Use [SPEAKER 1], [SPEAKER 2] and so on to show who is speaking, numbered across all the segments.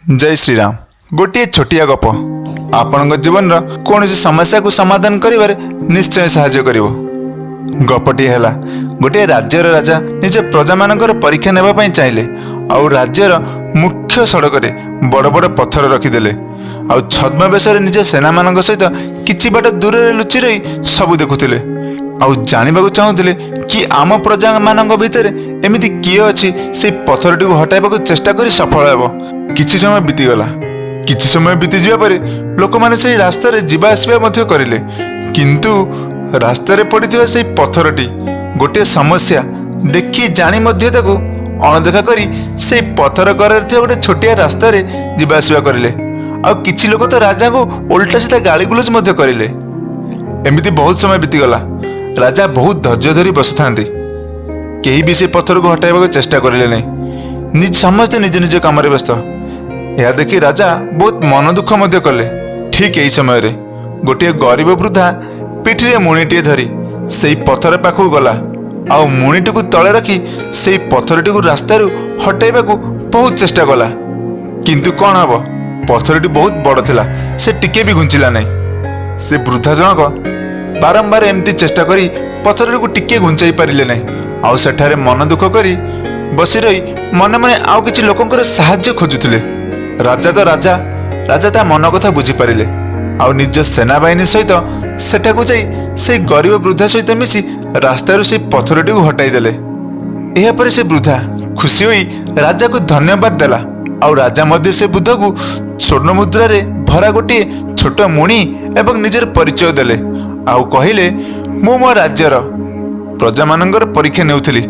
[SPEAKER 1] जय श्री राम। गोटे छोटिया गप आपण जीवन कौन समस्या को समाधान करिवारे निश्चय सहाय्य करिवो। गपटी है गोटे राज्यर राजा निज प्रजा मानकर परीक्षा नेबा पई चाहिले आउ राज्यर मुख्य सड़क बड़ बड़ पत्थर रखिदेले आउ छद्मवेश निज सेना मान सहित किछि बाट दूर लुचि रही सबू देखुले आउ जानिबाकु चाहूले कि आम प्रजा मान भितर एमिति किए अछि से पत्थरटी को हटाइबाकु चेष्टा करी सफल हेबो। किछि समय बीतीगला। किछि समय बीती जिबा परे लोक माने सेही रास्ता रे जिबा आसिबा मध्य करिले, किंतु रास्ता रे पड़िथिबा सेही पत्थरटी गोटे समस्या देखि जानि मध्य ताकू अणदेखा करी से पत्थर कर गोटे छोटिया रास्ता रे जिबा आसिबा करिले। आ किछि लोक तो राजा को उल्टा सीधा गाली गुलज मध्य करिले। एमिति बहुत समय बीतीगला। राजा बहुत धैर्य धरी बसुथांती, केही भी से पत्थर को हटाइबाकु चेष्टा करिले नहीं। निज समस्ते निज निज काम रे व्यस्त। यह देखि राजा बहुत मन दुख मध्य कले। ठीक यही समय रे गोटे गरीब वृद्धा पिठिरे मुणीटे धरी सेई पत्थर पाखु गला आउ मुणीटी को तले रखी सेई पत्थरटी को रास्तारू हटाइबाकू बहुत चेष्टा कला, किंतु कौन हब पत्थरटी बहुत बड़ थिला, से टिके भी घुंचिला नहीं। से वृद्धा जनक बारंबार एमती चेष्टा करी पत्थर को टिके घुंचाई पारिले नहीं आउ सेठारे मन दुख करी बसी रही मने मने आउ किछि लोकंकर साहाय्य खोजुथिले। राजा तो राजा राजा ता मन कथा बुझी पारिले आउ निज सेनाबाहिनी सहित सेठाकू जाई से गरीब वृद्धा सहित मिसी रास्तारू से पत्थरटी को हटाई देले। एहा परे से वृद्धा खुशी होई राजा को धन्यवाद देला आउ राजा मध्य से वृद्ध को स्वर्ण मुद्रा रे भरा गोटे छोट मुणी एवं निजर परिचय देले आउ कहिले मु मो राज्यर प्रजा मानकर परीक्षा नेउथिली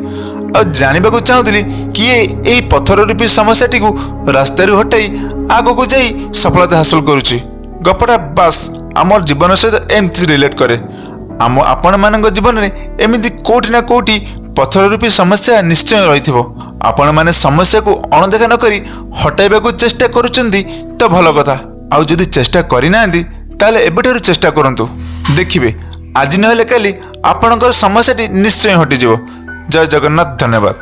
[SPEAKER 1] और जानिबाकु चाहूली कि ये पत्थर रूपी समस्याटी को रास्तारू हटाई आगो को जाई सफलता हासिल करुची। गपटा बास आमर जीवन सहित एमती रिलेट करे। आम आपण मान जीवन में एमती कोठी ना कोठी पत्थर रूपी समस्या निश्चय रही। आपण माने समस्या को अणदेखा न करी हटाइबाकु चेष्टा करुचंदी तो भल कथा। आउ जदि चेष्टा करिना ताले एबेठारु चेष्टा करंतु, देखिबे आज नहेले काली आपणकर समस्याटी निश्चय हटिଯିବ। जय जगन्नाथ। धन्यवाद।